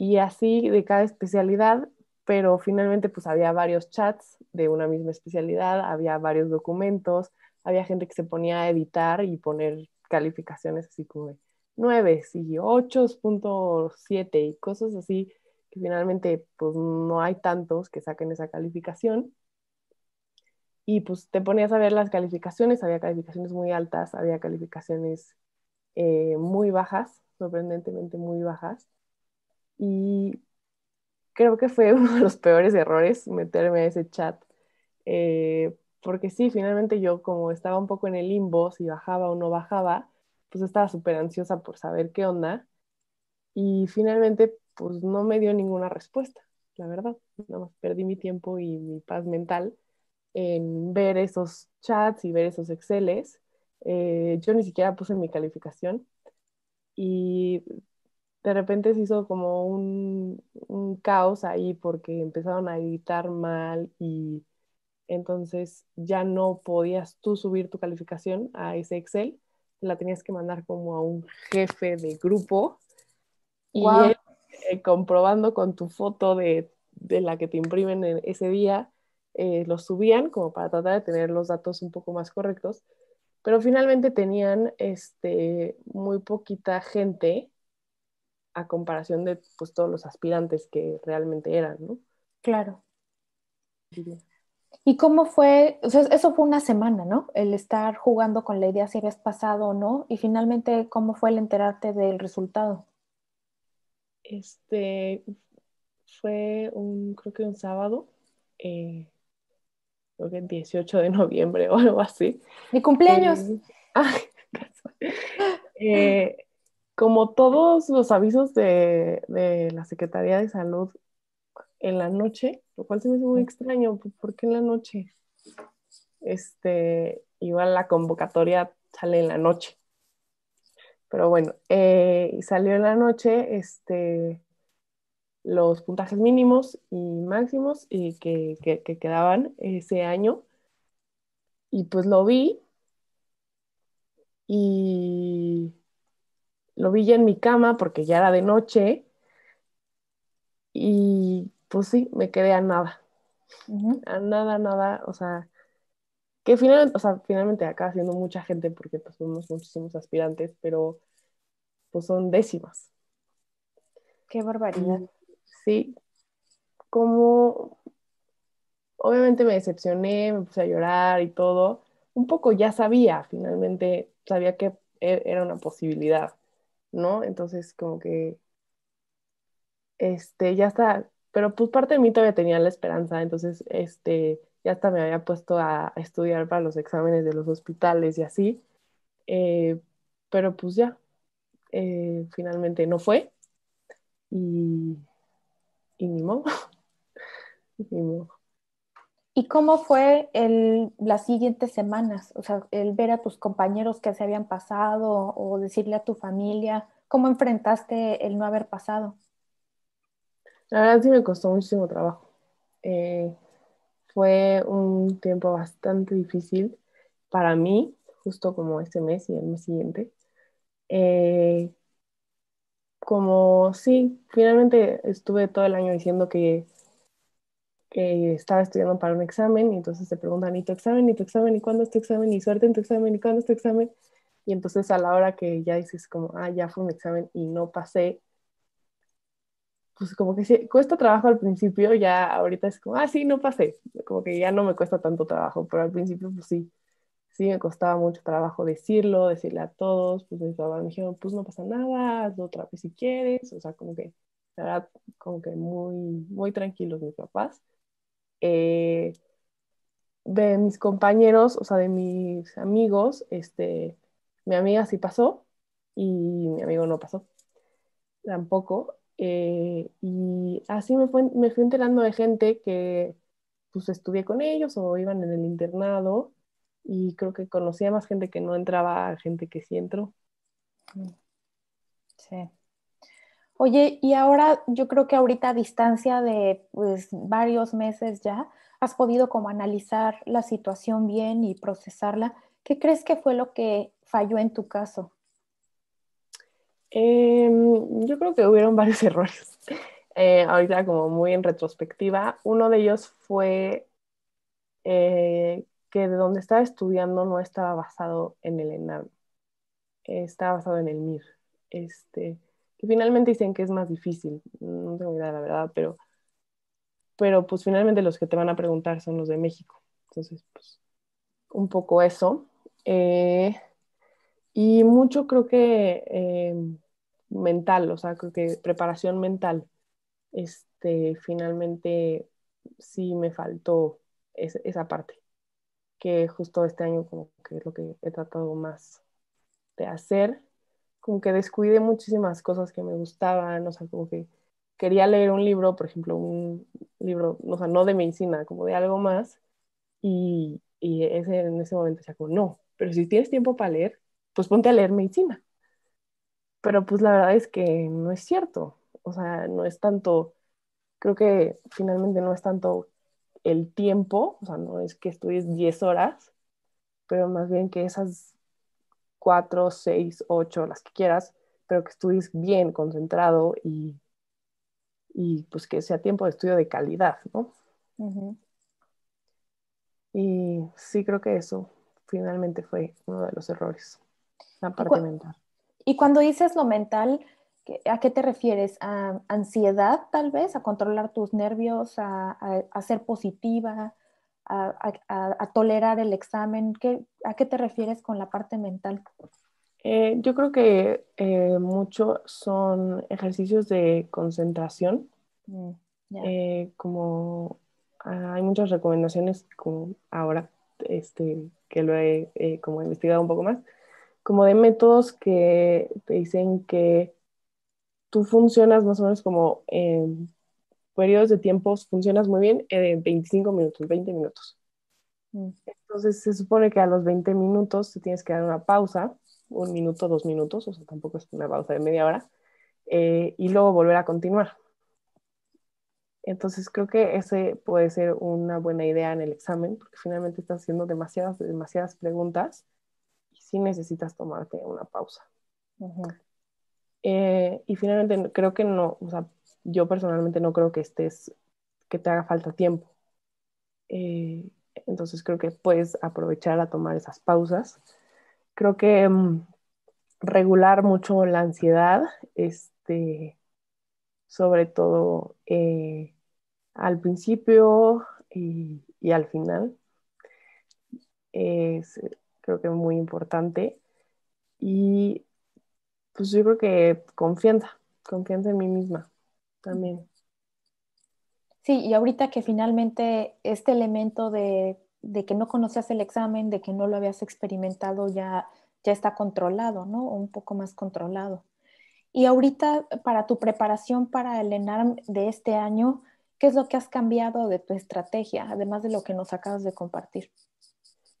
y así de cada especialidad, pero finalmente pues había varios chats de una misma especialidad, había varios documentos, había gente que se ponía a editar y poner calificaciones así como de 9 y 8.7 y cosas así, que finalmente pues no hay tantos que saquen esa calificación. Y pues te ponías a ver las calificaciones, había calificaciones muy altas, había calificaciones muy bajas, sorprendentemente muy bajas. Y creo que fue uno de los peores errores meterme a ese chat, porque sí, finalmente yo como estaba un poco en el limbo, si bajaba o no bajaba, pues estaba súper ansiosa por saber qué onda, y finalmente pues no me dio ninguna respuesta, la verdad. Nada más perdí mi tiempo y mi paz mental en ver esos chats y ver esos Exceles. Yo ni siquiera puse mi calificación y de repente se hizo como un caos ahí porque empezaron a editar mal y entonces ya no podías tú subir tu calificación a ese Excel, la tenías que mandar como a un jefe de grupo y Wow. él comprobando con tu foto de la que te imprimen en ese día, lo subían como para tratar de tener los datos un poco más correctos, pero finalmente tenían muy poquita gente a comparación de pues, todos los aspirantes que realmente eran, ¿no? Claro. Diría. ¿Y cómo fue? O sea, eso fue una semana, ¿no? El estar jugando con la idea si habías pasado o no. Y finalmente, ¿cómo fue el enterarte del resultado? Este fue creo que un sábado, creo que el 18 de noviembre o algo así. Mi cumpleaños. Eh, Eh, como todos los avisos de la Secretaría de Salud en la noche, lo cual se me hace muy extraño, pues, ¿por qué en la noche? Igual la convocatoria sale en la noche, pero bueno, y salió en la noche, los puntajes mínimos y máximos y que quedaban ese año, y pues y lo vi ya en mi cama porque ya era de noche, y pues sí, me quedé Ujú. a nada, nada, o sea, que finalmente, o sea, finalmente acaba siendo mucha gente porque pues somos muchísimos aspirantes, pero pues son décimas. Qué barbaridad. Y sí, como obviamente me decepcioné, me puse a llorar y todo, un poco ya sabía, finalmente sabía que era una posibilidad, ¿no? Entonces como que, ya está, pero pues parte de mí todavía tenía la esperanza, entonces, ya hasta me había puesto a estudiar para los exámenes de los hospitales y así, eh, pero pues ya, finalmente no fue y, y ni modo, ni modo. ¿Y cómo fue las siguientes semanas? O sea, el ver a tus compañeros que se habían pasado o decirle a tu familia, ¿cómo enfrentaste el no haber pasado? La verdad sí me costó muchísimo trabajo. Eh, Fue un tiempo bastante difícil para mí, justo como este mes y el mes siguiente. Eh, Como sí, finalmente estuve todo el año diciendo que estaba estudiando para un examen, y entonces te preguntan, ¿y tu examen? ¿Y tu examen? ¿Y cuándo es tu examen? ¿Y suerte en tu examen? ¿Y cuándo es tu examen? Y entonces a la hora que ya dices como, ah, ya fue un examen y no pasé, pues como que sí, cuesta trabajo al principio, ya ahorita es como, ah, sí, no pasé, como que ya no me cuesta tanto trabajo, pero al principio pues sí, sí me costaba mucho trabajo decirlo, decirle a todos, pues mis papás me dijeron, pues no pasa nada, hazlo otra vez si quieres, o sea, como que, la verdad, como que muy, muy tranquilos mis papás. Eh, de mis compañeros, o sea, de mis amigos, mi amiga sí pasó y mi amigo no pasó tampoco. Y así me fui enterando de gente que pues estudié con ellos o iban en el internado, y creo que conocía más gente que no entraba, gente que sí entró. Sí. Oye, y ahora yo creo que ahorita a distancia de pues, varios meses ya, has podido como analizar la situación bien y procesarla. ¿Qué crees que fue lo que falló en tu caso? Yo creo que hubieron varios errores. Ahorita como muy en retrospectiva, uno de ellos fue que de donde estaba estudiando no estaba basado en el ENAM, estaba basado en el MIR, que finalmente dicen que es más difícil, no tengo idea la verdad, pero pues finalmente los que te van a preguntar son los de México, entonces pues un poco eso. Eh, y mucho creo que mental, o sea, creo que preparación mental, finalmente sí me faltó esa parte, que justo este año como que es lo que he tratado más de hacer, como que descuidé muchísimas cosas que me gustaban, o sea, como que quería leer un libro, por ejemplo, un libro, o sea, no de medicina, como de algo más, en ese momento decía como, no, pero si tienes tiempo para leer, pues ponte a leer medicina. Pero pues la verdad es que no es cierto, o sea, no es tanto, creo que finalmente no es tanto el tiempo, o sea, no es que estudies 10 horas, pero más bien que esas 4, 6, 8, las que quieras, pero que estudies bien, concentrado, y pues que sea tiempo de estudio de calidad, ¿no? Ujú. Y sí creo que eso finalmente fue uno de los errores, la Y, parte mental. y cuando dices lo mental, ¿a qué te refieres? ¿A ansiedad tal vez? ¿A controlar tus nervios? ¿A ser positiva? ¿A tolerar el examen? ¿A qué te refieres con la parte mental? Yo creo que mucho son ejercicios de concentración, Mm, ya. como hay muchas recomendaciones como ahora, que lo he como investigado un poco más, como de métodos que te dicen que tú funcionas más o menos como en periodos de tiempo, funcionas muy bien en 25 minutos, 20 minutos. Mm. Entonces se supone que a los 20 minutos te tienes que dar una pausa, 1 minuto, 2 minutos, o sea, tampoco es una pausa de media hora, y luego volver a continuar. Entonces creo que ese puede ser una buena idea en el examen, porque finalmente estás haciendo demasiadas, demasiadas preguntas y sí necesitas tomarte una pausa. Ujú. Y finalmente creo que no, o sea, yo personalmente no creo que que te haga falta tiempo. Eh, entonces creo que puedes aprovechar a tomar esas pausas. Creo que regular mucho la ansiedad, sobre todo al principio y al final, es creo que muy importante. Y pues yo creo que confianza en mí misma también. Sí, y ahorita que finalmente este elemento de que no conocías el examen, de que no lo habías experimentado, ya está controlado, ¿no? O un poco más controlado. Y ahorita, para tu preparación para el ENARM de este año, ¿qué es lo que has cambiado de tu estrategia, además de lo que nos acabas de compartir?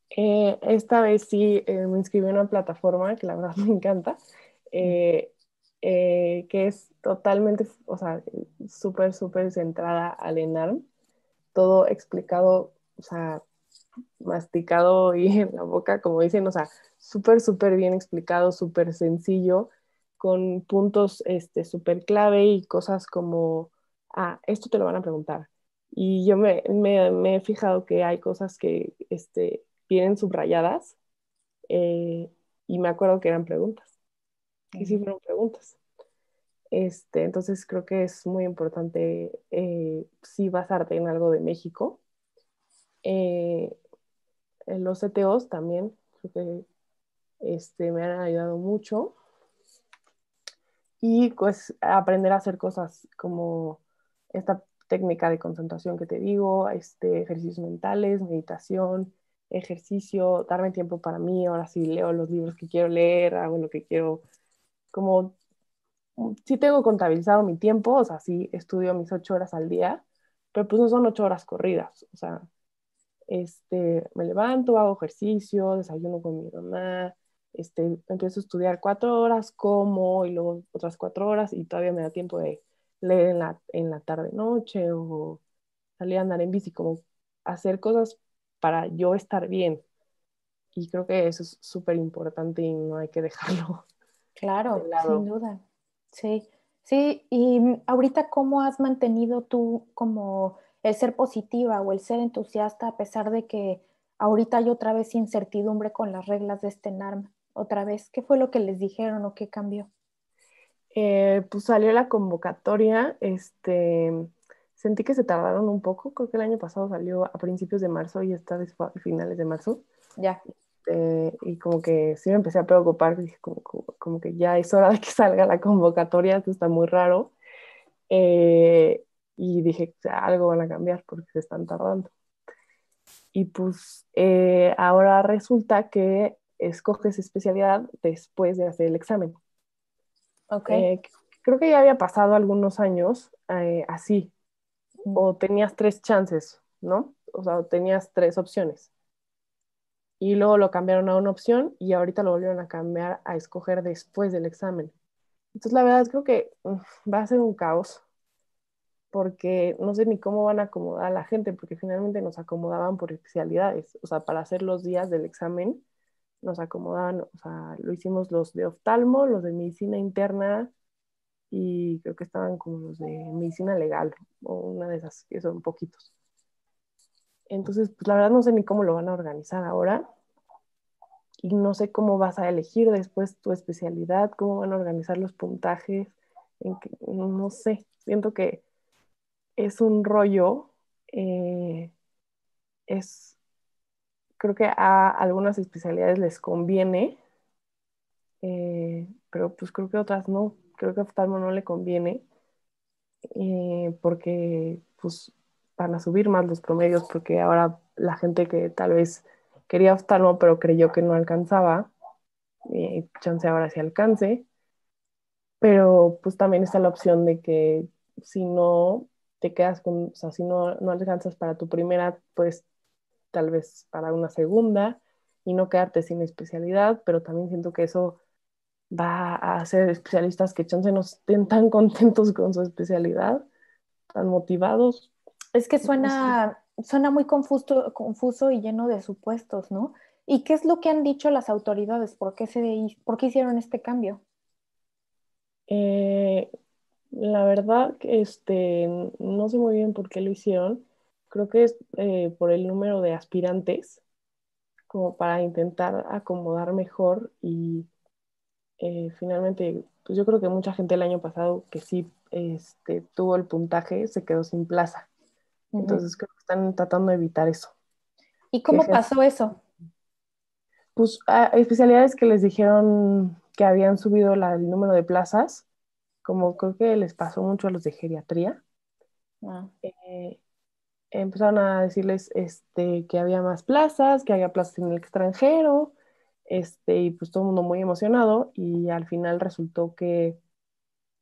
Esta vez sí me inscribí en una plataforma que la verdad me encanta, eh, que es totalmente, o sea, súper, súper centrada al ENARM, todo explicado, o sea, masticado y en la boca, como dicen, o sea, súper, súper bien explicado, súper sencillo, con puntos súper clave y cosas como, esto te lo van a preguntar. Y yo me he fijado que hay cosas que vienen subrayadas, eh, y me acuerdo que eran preguntas, que sí Ujú. fueron preguntas. Entonces creo que es muy importante sí basarte en algo de México. Eh, en los CTOs también, creo que me han ayudado mucho. Y pues aprender a hacer cosas como esta técnica de concentración que te digo, ejercicios mentales, meditación, ejercicio, darme tiempo para mí, ahora sí leo los libros que quiero leer, hago lo que quiero, como sí tengo contabilizado mi tiempo, o sea, sí estudio mis 8 horas al día, pero pues no son 8 horas corridas, o sea, me levanto, hago ejercicio, desayuno con mi mamá, empiezo a estudiar 4 horas, como, y luego otras 4 horas, y todavía me da tiempo de leer en la tarde noche o salir a andar en bici, como hacer cosas para yo estar bien. Y creo que eso es súper importante y no hay que dejarlo de Claro, sin lado. duda. Sí, sí. Y ahorita, ¿cómo has mantenido tú como el ser positiva o el ser entusiasta a pesar de que ahorita hay otra vez incertidumbre con las reglas de este NARM? Otra vez, ¿qué fue lo que les dijeron o qué cambió? Pues salió la convocatoria, sentí que se tardaron un poco, creo que el año pasado salió a principios de marzo y esta vez fue a finales de marzo, Ya. y como que sí me empecé a preocupar, dije como que ya es hora de que salga la convocatoria, esto está muy raro, y dije, "O sea, algo van a cambiar porque se están tardando". Y pues ahora resulta que escoges especialidad después de hacer el examen. Ok. Eh, Creo que ya había pasado algunos años así, Mm. o tenías 3 chances, ¿no? O sea, tenías 3 opciones. Y luego lo cambiaron a una opción y ahorita lo volvieron a cambiar a escoger después del examen. Entonces, la verdad, creo que va a ser un caos porque no sé ni cómo van a acomodar a la gente, porque finalmente nos acomodaban por especialidades. O sea, para hacer los días del examen, nos acomodaban, o sea, lo hicimos los de oftalmo, los de medicina interna, y creo que estaban como los de medicina legal o una de esas, que son poquitos. Entonces, pues la verdad no sé ni cómo lo van a organizar ahora y no sé cómo vas a elegir después tu especialidad, cómo van a organizar los puntajes, no sé, siento que es un rollo, es, creo que a algunas especialidades les conviene, pero pues creo que otras no, creo que a oftalmo no le conviene, porque pues van a subir más los promedios porque ahora la gente que tal vez quería oftalmo pero creyó que no alcanzaba, chance ahora sí alcance, pero pues también está la opción de que si no te quedas con, o sea, si no alcanzas para tu primera, pues tal vez para una segunda y no quedarte sin especialidad, pero también siento que eso va a hacer especialistas que chance no estén tan contentos con su especialidad, tan motivados. Es que No sé. suena muy confuso y lleno de supuestos, ¿no? ¿Y qué es lo que han dicho las autoridades? ¿Por qué hicieron este cambio? Eh, la verdad, que no sé muy bien por qué lo hicieron. Creo que es por el número de aspirantes, como para intentar acomodar mejor y finalmente, pues yo creo que mucha gente el año pasado que sí tuvo el puntaje se quedó sin plaza. Ujú. Entonces creo que están tratando de evitar eso. ¿Y Que cómo pasó eso? pues especialidades que les dijeron que habían subido el número de plazas, como creo que les pasó mucho a los de geriatría, Ah, eh, empezaron a decirles que había más plazas, que había plazas en el extranjero, y pues todo el mundo muy emocionado y al final resultó que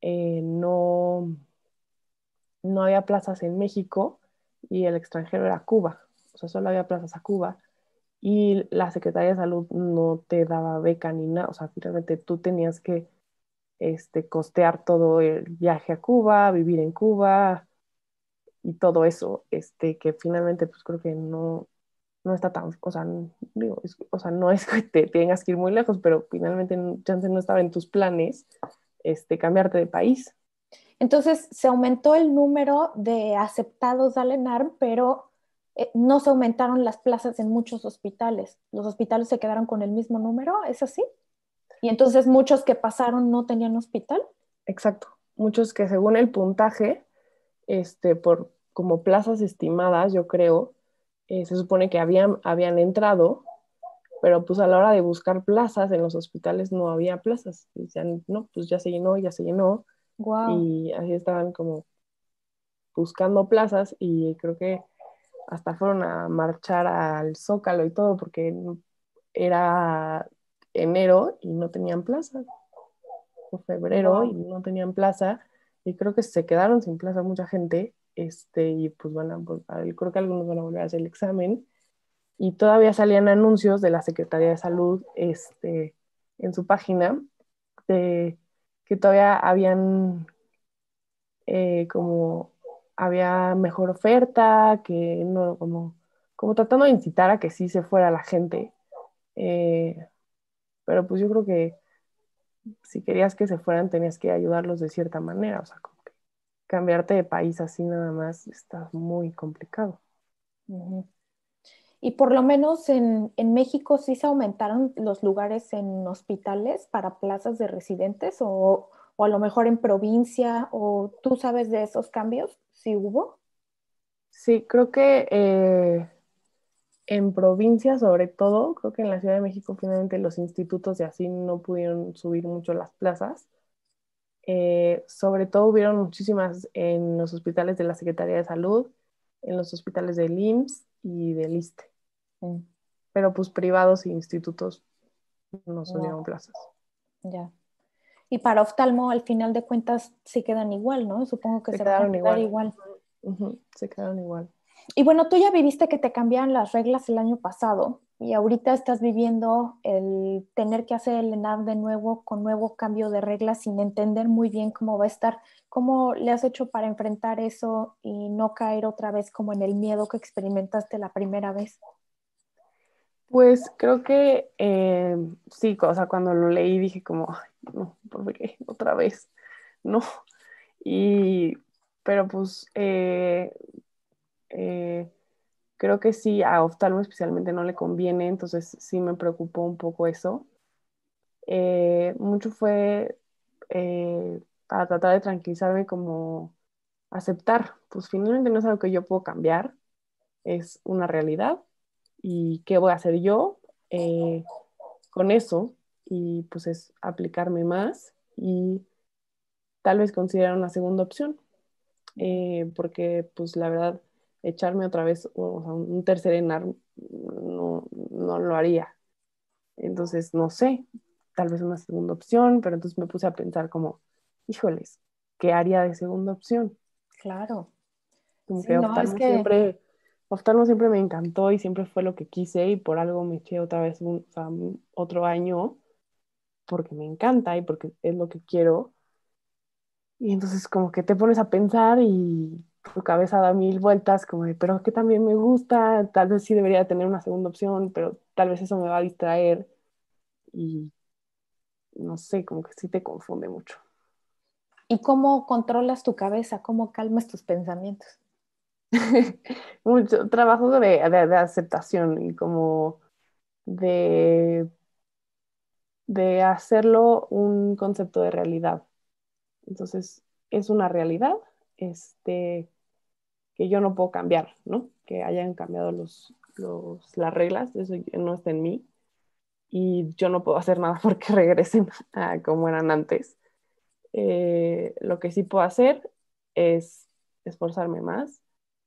no, no había plazas en México y el extranjero era Cuba, o sea, solo había plazas a Cuba y la Secretaría de Salud no te daba beca ni nada, o sea, finalmente tú tenías que costear todo el viaje a Cuba, vivir en Cuba y todo eso, que finalmente pues creo que no está tan, o sea, digo, o sea, no es que te tengas que ir muy lejos, pero finalmente chance no estaba en tus planes, cambiarte de país. entonces se aumentó el número de aceptados al ENARM, pero no se aumentaron las plazas en muchos hospitales. Los hospitales se quedaron con el mismo número, ¿es así? Y entonces muchos que pasaron no tenían hospital. Exacto. Muchos que según el puntaje, por como plazas estimadas, yo creo, se supone que habían entrado, pero pues a la hora de buscar plazas en los hospitales no había plazas. Decían, no, pues ya se llenó, Wow. y así estaban como buscando plazas y creo que hasta fueron a marchar al Zócalo y todo porque era enero y no tenían plaza, o febrero y Wow. no tenían plaza, y creo que se quedaron sin plaza mucha gente, y pues creo que algunos van a volver a hacer el examen, y todavía salían anuncios de la Secretaría de Salud, en su página, de que todavía como había mejor oferta, que no, como tratando de incitar a que sí se fuera la gente. Eh, pero pues yo creo que si querías que se fueran, tenías que ayudarlos de cierta manera, o sea, como que cambiarte de país así nada más está muy complicado. Ujú. Y por lo menos en México sí se aumentaron los lugares en hospitales para plazas de residentes o a lo mejor en provincia o tú sabes de esos cambios, si hubo. Sí, creo que en provincia sobre todo, creo que en la Ciudad de México finalmente los institutos y así no pudieron subir mucho las plazas. Sobre todo hubieron muchísimas en los hospitales de la Secretaría de Salud, en los hospitales del IMSS y del ISSSTE, Mm, pero pues privados e institutos no no, subieron plazas. ya. Y para oftalmo, al final de cuentas, sí quedan igual, ¿no? Supongo que Se se van a quedaron quedar igual. igual. Ujú, se quedaron igual. Y bueno, tú ya viviste que te cambiaron las reglas el año pasado y ahorita estás viviendo el tener que hacer el ENAR de nuevo con nuevo cambio de reglas sin entender muy bien cómo va a estar. ¿Cómo le has hecho para enfrentar eso y no caer otra vez como en el miedo que experimentaste la primera vez? Pues creo que sí, o sea, cuando lo leí dije como, "Ay, no, ¿por qué? Otra vez, no". Y, pero pues eh, creo que sí, a oftalmo especialmente no le conviene, entonces sí me preocupó un poco eso. Mucho fue para tratar de tranquilizarme, como aceptar, pues finalmente no es algo que yo puedo cambiar, es una realidad y qué voy a hacer yo con eso, y pues es aplicarme más y tal vez considerar una segunda opción, porque pues la verdad echarme otra vez, o sea, un tercer ENAR no lo haría. Entonces, no sé, tal vez una segunda opción, pero entonces me puse a pensar como, híjoles, ¿qué haría de segunda opción? Claro. Como Sí, que no, es que oftalmo siempre me encantó y siempre fue lo que quise y por algo me eché otra vez o sea, otro año porque me encanta y porque es lo que quiero. Y entonces como que te pones a pensar y tu cabeza da mil vueltas como de, pero que también me gusta, tal vez sí debería tener una segunda opción, pero tal vez eso me va a distraer y no sé, como que sí te confunde mucho. ¿y cómo controlas tu cabeza? ¿Cómo calmas tus pensamientos? Mucho trabajo de aceptación y como de, de hacerlo un concepto de realidad. Entonces, es una realidad que yo no puedo cambiar, ¿no? Que hayan cambiado las reglas, eso no está en mí y yo no puedo hacer nada porque regresen a como eran antes. Lo que sí puedo hacer es esforzarme más,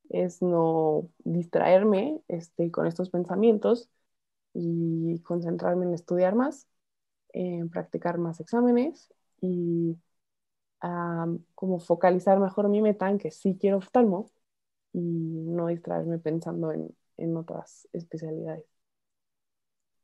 es no distraerme con estos pensamientos y concentrarme en estudiar más, en practicar más exámenes y como focalizar mejor mi meta en que sí quiero oftalmo y no distraerme pensando en otras especialidades.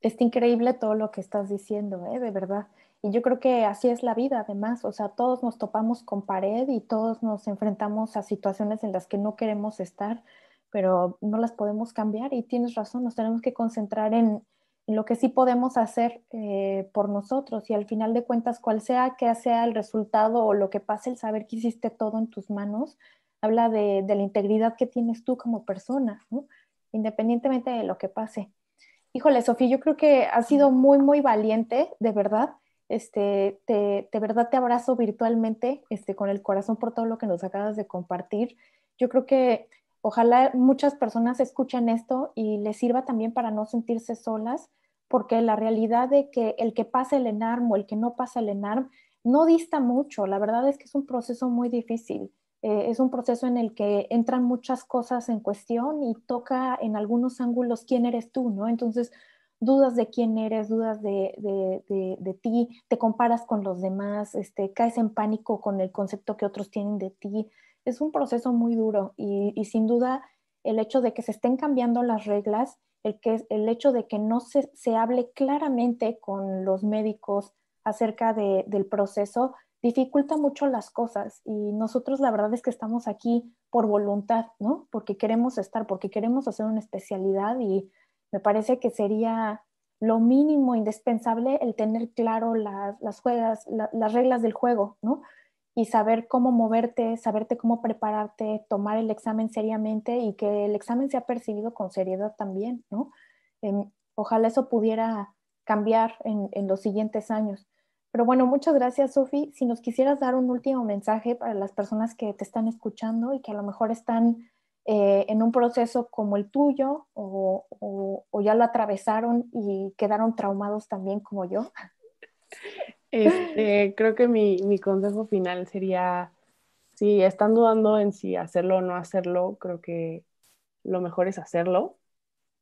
Está increíble todo lo que estás diciendo, ¿eh? De verdad. Y yo creo que así es la vida, además. O sea, todos nos topamos con pared y todos nos enfrentamos a situaciones en las que no queremos estar, pero no las podemos cambiar. Y tienes razón, nos tenemos que concentrar en lo que sí podemos hacer por nosotros. Y al final de cuentas, cual sea que sea el resultado o lo que pase, el saber que hiciste todo en tus manos, habla de la integridad que tienes tú como persona, ¿no? Independientemente de lo que pase. Híjole, Sofía, yo creo que has sido muy, muy valiente, de verdad. De verdad te abrazo virtualmente, con el corazón por todo lo que nos acabas de compartir. Yo creo que ojalá muchas personas escuchen esto y les sirva también para no sentirse solas, porque la realidad de que el que pasa el ENARM o el que no pasa el ENARM no dista mucho. La verdad es que es un proceso muy difícil. Es un proceso en el que entran muchas cosas en cuestión y toca en algunos ángulos quién eres tú, ¿no? Entonces, dudas de quién eres, dudas de ti, te comparas con los demás, caes en pánico con el concepto que otros tienen de ti. Es un proceso muy duro y sin duda el hecho de que se estén cambiando las reglas, el hecho de que no se hable claramente con los médicos acerca del proceso, dificulta mucho las cosas y nosotros la verdad es que estamos aquí por voluntad, ¿no? Porque queremos estar, porque queremos hacer una especialidad y me parece que sería lo mínimo indispensable el tener claro las reglas del juego, ¿no? Y saber cómo moverte, saberte cómo prepararte, tomar el examen seriamente y que el examen sea percibido con seriedad también, ¿no? Ojalá eso pudiera cambiar en los siguientes años. Pero bueno, muchas gracias, Sofi. Si nos quisieras dar un último mensaje para las personas que te están escuchando y que a lo mejor están en un proceso como el tuyo o ya lo atravesaron y quedaron traumados también como yo. Creo que mi consejo final sería, si están dudando en si hacerlo o no hacerlo, creo que lo mejor es hacerlo.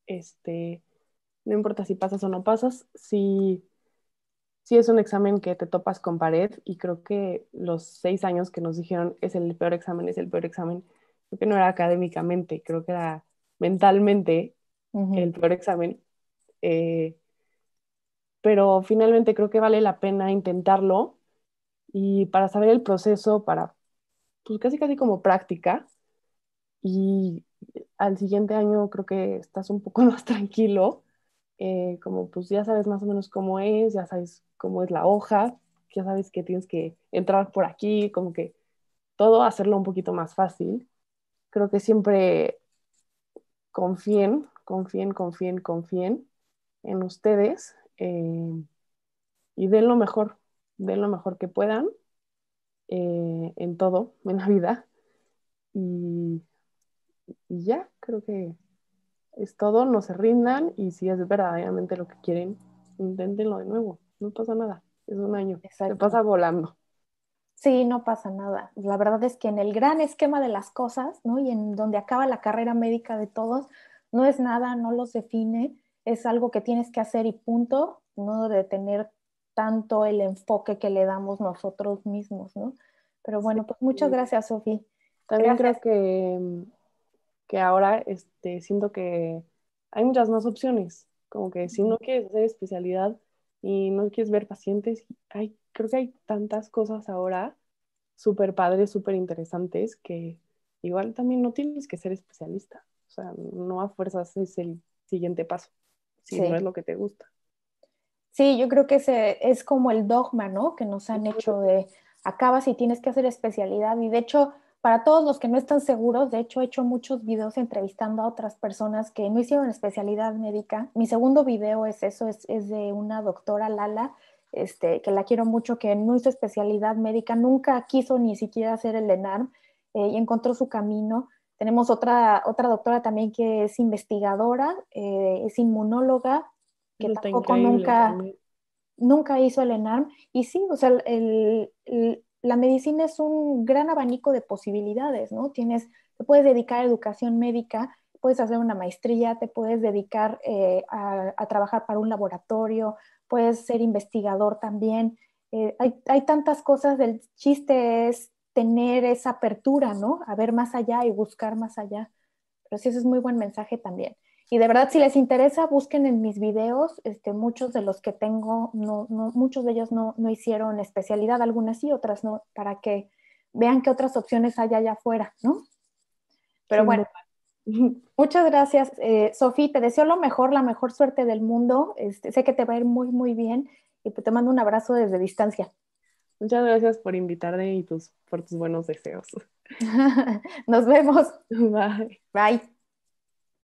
Este, no importa si pasas o no pasas, si es un examen que te topas con pared y creo que los 6 años que nos dijeron es el peor examen, es el peor examen, creo que no era académicamente, creo que era mentalmente Ujú. el peor examen. Eh, pero finalmente creo que vale la pena intentarlo y para saber el proceso, para pues casi casi como práctica y al siguiente año creo que estás un poco más tranquilo, como pues ya sabes más o menos cómo es, ya sabes cómo es la hoja, ya sabes que tienes que entrar por aquí, como que todo hacerlo un poquito más fácil. Creo que siempre confíen en ustedes y den lo mejor que puedan en todo, en la vida. Y, y ya, creo que es todo, no se rindan y si es verdaderamente lo que quieren, inténtenlo de nuevo, no pasa nada, es un año, se Exacto. pasa volando. Sí, no pasa nada. La verdad es que en el gran esquema de las cosas, ¿no? Y en donde acaba la carrera médica de todos, no es nada, no los define, es algo que tienes que hacer y punto, no de tener tanto el enfoque que le damos nosotros mismos, ¿no? Pero bueno, pues muchas Sí. gracias, Sofía. También Gracias. creo que ahora siento que hay muchas más opciones, como que si no quieres hacer especialidad y no quieres ver pacientes, creo que hay tantas cosas ahora súper padres, súper interesantes, que igual también no tienes que ser especialista, o sea, no a fuerzas es el siguiente paso, si no Sí. es lo que te gusta. Sí, yo creo que ese es como el dogma, ¿no? Que nos han hecho de acabas y tienes que hacer especialidad. Y de hecho, para todos los que no están seguros, de hecho he hecho muchos videos entrevistando a otras personas que no hicieron especialidad médica. Mi segundo video es eso, es de una doctora Lala, que la quiero mucho, que no hizo especialidad médica, nunca quiso ni siquiera hacer el ENARM y encontró su camino. Tenemos otra doctora también que es investigadora, es inmunóloga, que Eso está tampoco increíble también. nunca hizo el ENARM. Y sí, o sea, la medicina es un gran abanico de posibilidades, ¿no? Te puedes dedicar a educación médica, puedes hacer una maestría, te puedes dedicar a trabajar para un laboratorio, puedes ser investigador también. Hay tantas cosas, el chiste es tener esa apertura, ¿no? A ver más allá y buscar más allá. Pero sí, ese es muy buen mensaje también. Y de verdad, si les interesa, busquen en mis videos, muchos de los que tengo, muchos de ellos no hicieron especialidad, algunas sí, otras no, para que vean qué otras opciones hay allá afuera, ¿no? Pero Sin bueno, duda. muchas gracias, Sofía, te deseo lo mejor, la mejor suerte del mundo, sé que te va a ir muy, muy bien y pues te mando un abrazo desde distancia. Muchas gracias por invitarme y por tus buenos deseos. Nos vemos. Bye. Bye.